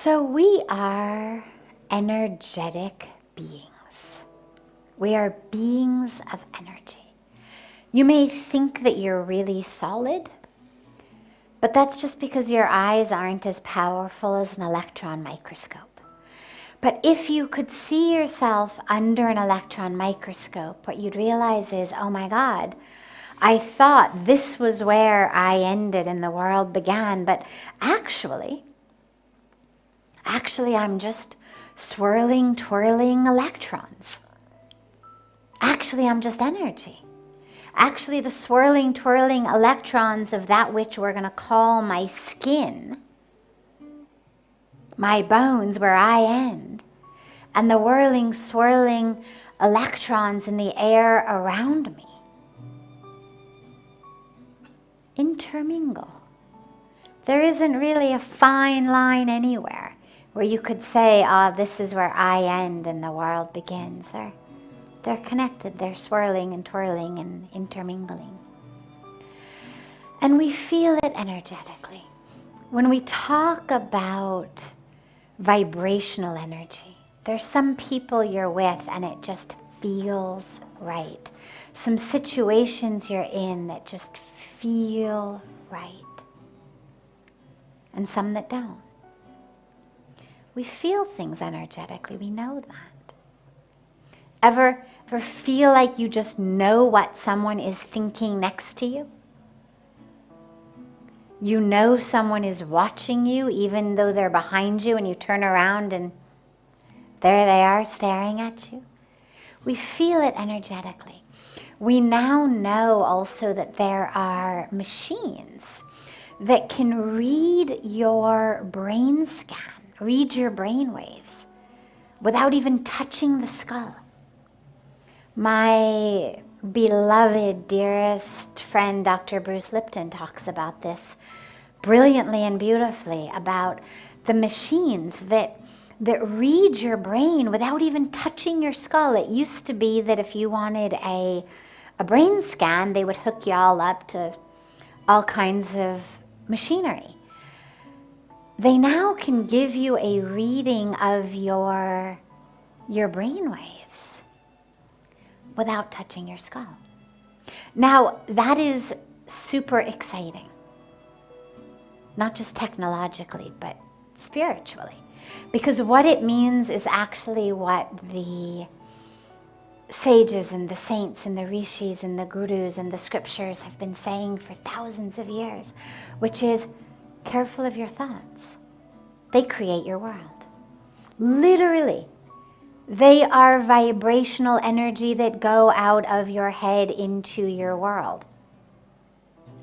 So we are energetic beings. We are beings of energy. You may think that you're really solid, but that's just because your eyes aren't as powerful as an electron microscope. But if you could see yourself under an electron microscope, what you'd realize is, oh my God, I thought this was where I ended and the world began, but actually I'm just swirling, twirling electrons. Actually, I'm just energy. Actually, the swirling, twirling electrons of that which we're going to call my skin, my bones where I end, and the whirling, swirling electrons in the air around me intermingle. There isn't really a fine line anywhere where you could say, this is where I end and the world begins. They're connected, they're swirling and twirling and intermingling. And we feel it energetically. When we talk about vibrational energy, there's some people you're with and it just feels right. Some situations you're in that just feel right. And some that don't. We feel things energetically, we know that. Ever feel like you just know what someone is thinking next to you? You know someone is watching you even though they're behind you and you turn around and there they are staring at you? We feel it energetically. We now know also that there are machines that can read your brain scan, read your brain waves without even touching the skull. My beloved, dearest friend, Dr. Bruce Lipton, talks about this brilliantly and beautifully, about the machines that read your brain without even touching your skull. It used to be that if you wanted a brain scan, they would hook you all up to all kinds of machinery. They now can give you a reading of your brain waves without touching your skull. Now, that is super exciting. Not just technologically, but spiritually. Because what it means is actually what the sages and the saints and the rishis and the gurus and the scriptures have been saying for thousands of years, which is careful of your thoughts. They create your world. Literally, they are vibrational energy that go out of your head into your world.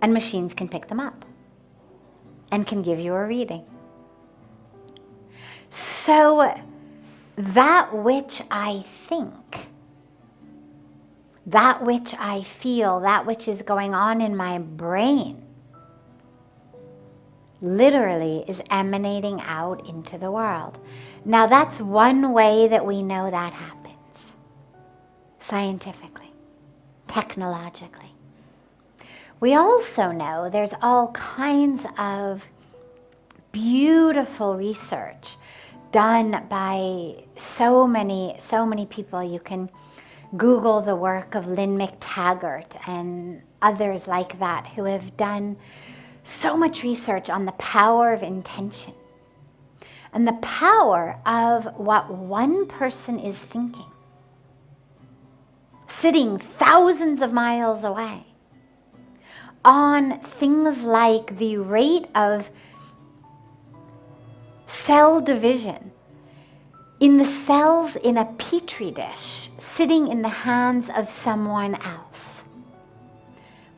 And machines can pick them up and can give you a reading. So that which I think, that which I feel, that which is going on in my brain, literally is emanating out into the world. Now that's one way that we know that happens. Scientifically, technologically. We also know there's all kinds of beautiful research done by so many people. You can Google the work of Lynn McTaggart and others like that who have done so much research on the power of intention and the power of what one person is thinking, sitting thousands of miles away, on things like the rate of cell division in the cells in a petri dish sitting in the hands of someone else.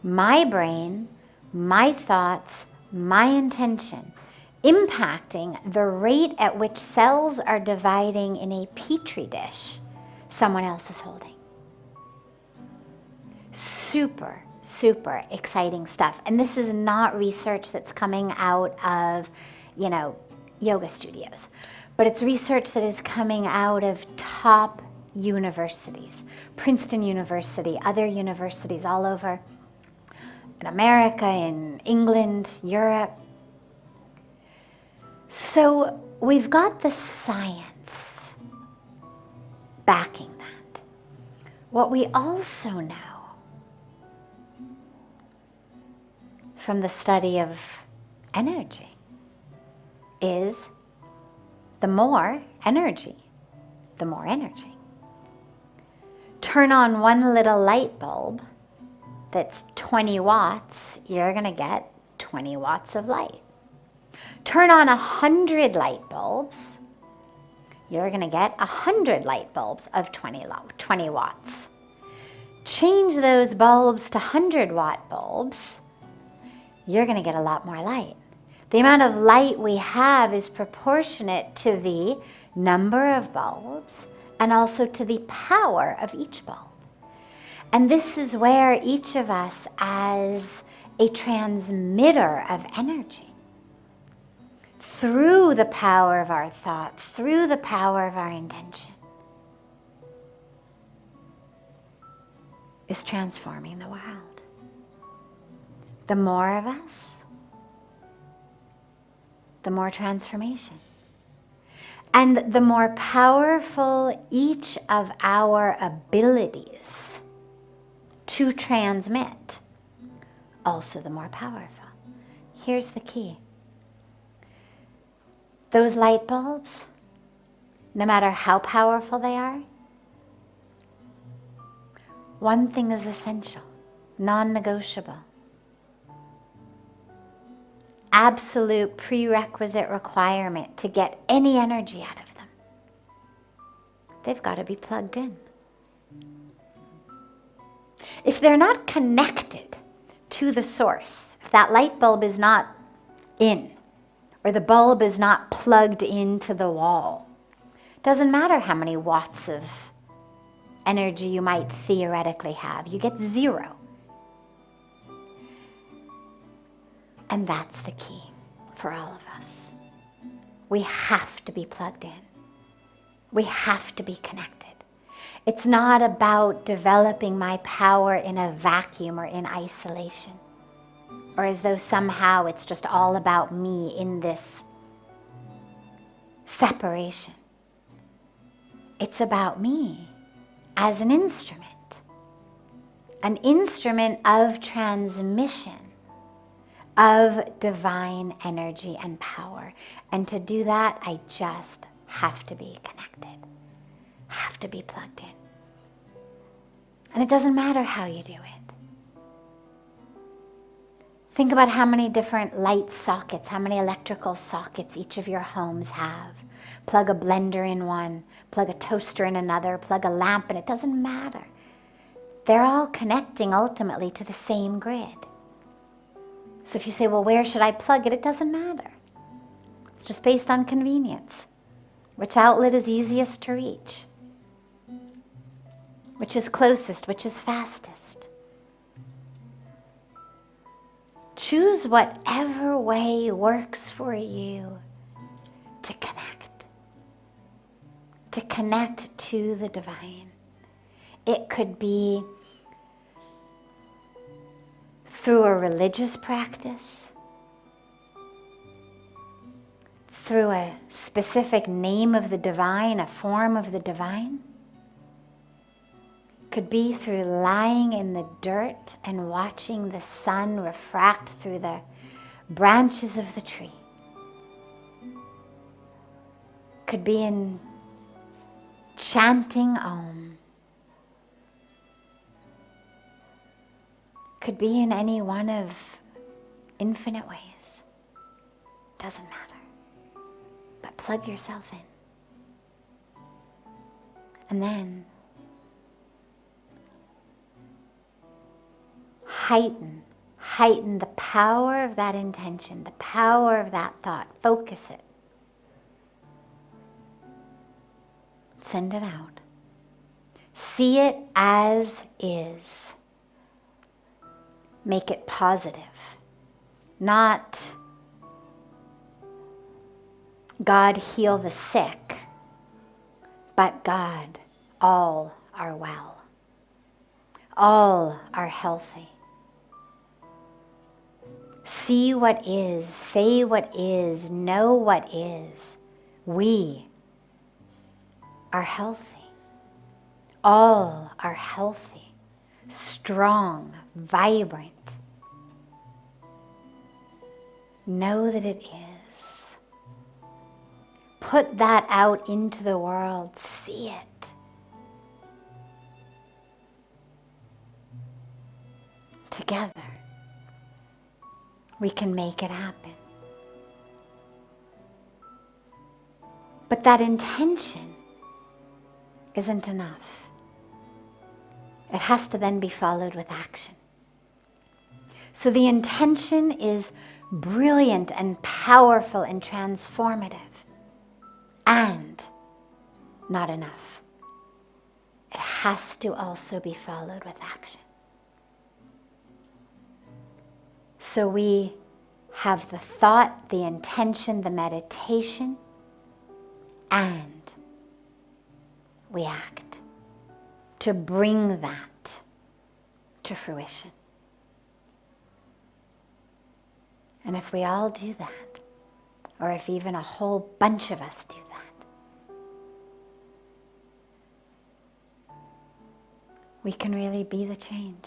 My brain, my thoughts, my intention, impacting the rate at which cells are dividing in a petri dish someone else is holding. Super, super exciting stuff. And this is not research that's coming out of, yoga studios, but it's research that is coming out of top universities, Princeton University, other universities all over in America, in England, Europe. So we've got the science backing that. What we also know from the study of energy is the more energy, the more energy. Turn on one little light bulb that's 20 watts, you're going to get 20 watts of light. Turn on 100 light bulbs, you're going to get 100 light bulbs of 20 watts. Change those bulbs to 100-watt bulbs, you're going to get a lot more light. The amount of light we have is proportionate to the number of bulbs and also to the power of each bulb. And this is where each of us, as a transmitter of energy, through the power of our thought, through the power of our intention, is transforming the world. The more of us, the more transformation. And the more powerful each of our abilities to transmit, also the more powerful. Here's the key. Those light bulbs, no matter how powerful they are, one thing is essential, non-negotiable. Absolute prerequisite requirement to get any energy out of them. They've got to be plugged in. If they're not connected to the source, if that light bulb is not in, or the bulb is not plugged into the wall, doesn't matter how many watts of energy you might theoretically have, you get zero. And that's the key for all of us. We have to be plugged in. We have to be connected. It's not about developing my power in a vacuum or in isolation, or as though somehow it's just all about me in this separation. It's about me as an instrument of transmission of divine energy and power. And to do that, I just have to be connected, have to be plugged in. And it doesn't matter how you do it. Think about how many different light sockets, how many electrical sockets each of your homes have. Plug a blender in one, plug a toaster in another, plug a lamp, and it doesn't matter. They're all connecting ultimately to the same grid. So if you say, well, where should I plug it? It doesn't matter. It's just based on convenience. Which outlet is easiest to reach? Which is closest? Which is fastest? Choose whatever way works for you to connect. To connect to the divine. It could be through a religious practice, through a specific name of the divine, a form of the divine. Could be through lying in the dirt and watching the sun refract through the branches of the tree. Could be in chanting Om. Could be in any one of infinite ways. Doesn't matter. But plug yourself in. And then heighten the power of that intention, the power of that thought. Focus it. Send it out. See it as is. Make it positive. Not God heal the sick, but God, all are well. All are healthy. see what is, say what is, know what is, we are healthy. All are healthy, strong, vibrant. Know that it is. Put that out into the world. See it. Together, we can make it happen. But that intention isn't enough. It has to then be followed with action. So the intention is brilliant and powerful and transformative, and not enough. It has to also be followed with action. So we have the thought, the intention, the meditation, and we act to bring that to fruition. And if we all do that, or if even a whole bunch of us do that, we can really be the change.